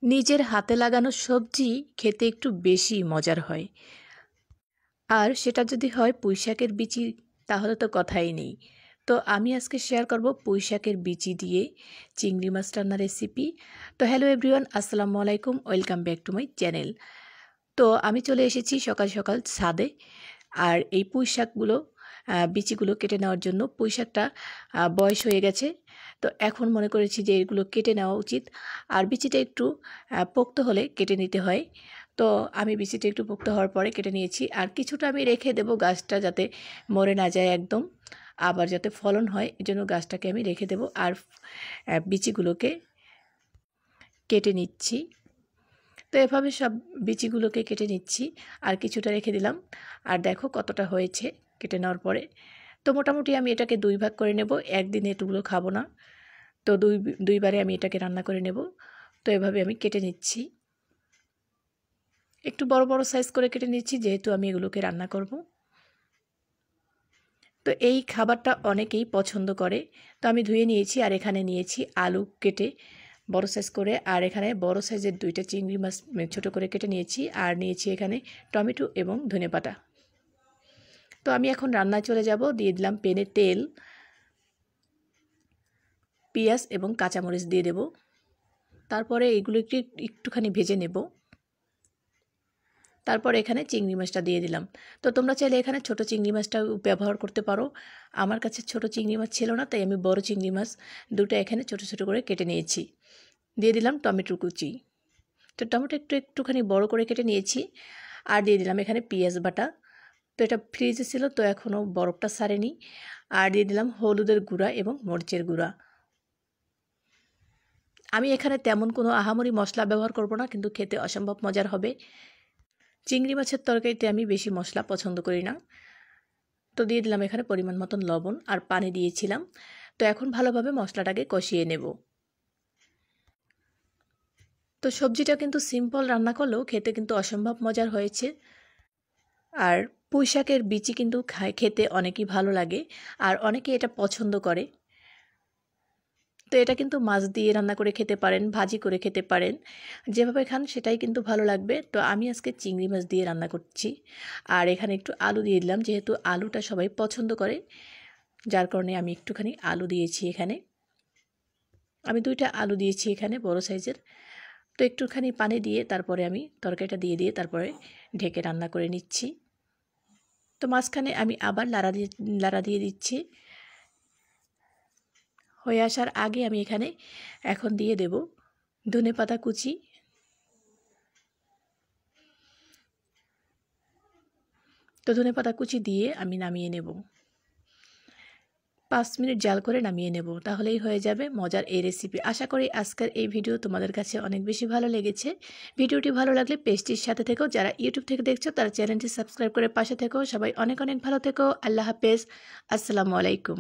নিজের হাতে লাগানো সবজি খেতে একটু বেশি মজার হয়। আর সেটা যদি হয় পুঁইশাকের বিচি, তাহলে তো কথাই নেই। তো আমি আজকে শেয়ার করব পুঁইশাকের বিচি দিয়ে চিংড়ি মাছ রান্নার রেসিপি। তো হ্যালো এভরিওয়ান, আসসালামু আলাইকুম, welcome back to my channel. তো আমি চলে এসেছি সকাল সকাল ছাদে। আর এই পুঁইশাকগুলো বিচিগুলো কেটে নেওয়ার জন্য। পুঁইশাকটা বয়স হয়ে গেছে, তো এখন মনে করেছি যে এগুলো কেটে নেওয়া উচিত। আর বিচিটা একটু পোক্ত হলে কেটে নিতে হয়। তো আমি বিচিটা একটু পোক্ত হওয়ার পরে কেটে নিয়েছি। আর কিছুটা আমি রেখে দেবো, গাছটা যাতে মরে না যায় একদম, আবার যাতে ফলন হয়, এজন্য গাছটাকে আমি রেখে দেবো। আর বিচিগুলোকে কেটে নিচ্ছি। তো এভাবে সব বিচিগুলোকে কেটে নিচ্ছি, আর কিছুটা রেখে দিলাম। আর দেখো কতটা হয়েছে কেটে নেওয়ার পরে। তো মোটামুটি আমি এটাকে 2 ভাগ করে নেব, একদিনে এতগুলো খাবো না। তো দুইবারে আমি এটাকে রান্না করে নেব। তো এভাবে আমি কেটে নিচ্ছি, একটু বড় বড় সাইজ করে কেটে নিচ্ছি, যেহেতু আমি এগুলোকে রান্না করব। তো এই খাবারটা অনেকেই পছন্দ করে। তো আমি ধুয়ে নিয়েছি, আর এখানে নিয়েছি আলু কেটে বড় সাইজ করে, আর এখানে বড় সাইজের 2টা চিংড়ি মাছ ছোটো করে কেটে নিয়েছি, আর নিয়েছি এখানে টমেটো এবং ধনেপাতা। তো আমি এখন রান্নায় চলে যাব। দিয়ে দিলাম প্যানে তেল, পেঁয়াজ এবং কাঁচামরিচ দিয়ে দেব। তারপরে এগুলো একটুখানি ভেজে নেব। তারপর এখানে চিংড়ি মাছটা দিয়ে দিলাম। তো তোমরা চাইলে এখানে ছোট চিংড়ি মাছটা ব্যবহার করতে পারো। আমার কাছে ছোট চিংড়ি মাছ ছিল না, তাই আমি বড় চিংড়ি মাছ 2টা এখানে ছোট ছোট করে কেটে নিয়েছি। দিয়ে দিলাম টমেটো কুচি। তো টমেটো একটুখানি বড় করে কেটে নিয়েছি। আর দিয়ে দিলাম এখানে পেঁয়াজ বাটা। তো এটা ফ্রিজে ছিল, তো এখনও বরফটা ছাড়েনি। আর দিয়ে দিলাম হলুদের গুঁড়া এবং মরিচের গুঁড়া। আমি এখানে তেমন কোনো আহামরি মশলা ব্যবহার করব না, কিন্তু খেতে অসম্ভব মজার হবে। চিংড়ি মাছের তরকারিতে আমি বেশি মশলা পছন্দ করি না। তো দিয়ে দিলাম এখানে পরিমাণ মতন লবণ, আর পানি দিয়েছিলাম। তো এখন ভালোভাবে মশলাটাকে কষিয়ে নেব। তো সবজিটা কিন্তু সিম্পল রান্না করলেও খেতে কিন্তু অসম্ভব মজার হয়েছে। আর পুঁইশাকের বিচি কিন্তু খেতে অনেকই ভালো লাগে, আর অনেকে এটা পছন্দ করে। তো এটা কিন্তু মাছ দিয়ে রান্না করে খেতে পারেন, ভাজি করে খেতে পারেন, যেভাবে খান সেটাই কিন্তু ভালো লাগবে। তো আমি আজকে চিংড়ি মাছ দিয়ে রান্না করছি। আর এখানে একটু আলু দিয়ে দিলাম, যেহেতু আলুটা সবাই পছন্দ করে, যার কারণে আমি একটুখানি আলু দিয়েছি এখানে। আমি 2টা আলু দিয়েছি এখানে বড় সাইজের। তো একটুখানি পানি দিয়ে তারপরে আমি তরকারিটা দিয়ে তারপরে ঢেকে রান্না করে নিচ্ছি। তো মাঝখানে আমি আবার লাড়া দিয়ে দিচ্ছি। হয়ে আসার আগে আমি এখানে এখন দিয়ে দেব ধনেপাতা কুচি। তো ধনেপাতা কুচি দিয়ে আমি নামিয়ে নেব। 5 মিনিট জাল করে নামিয়ে নেব, তাহলেই হয়ে যাবে মজার এই রেসিপি। আশা করি আজকের এই ভিডিও তোমাদের কাছে অনেক বেশি ভালো লেগেছে। ভিডিওটি ভালো লাগলে পেজটির সাথে থেকো, যারা ইউটিউব থেকে দেখছো তারা চ্যানেলটি সাবস্ক্রাইব করে পাশে থেকো। সবাই অনেক অনেক ভালো থেকো। আল্লাহ হাফেজ, আসসালামু আলাইকুম।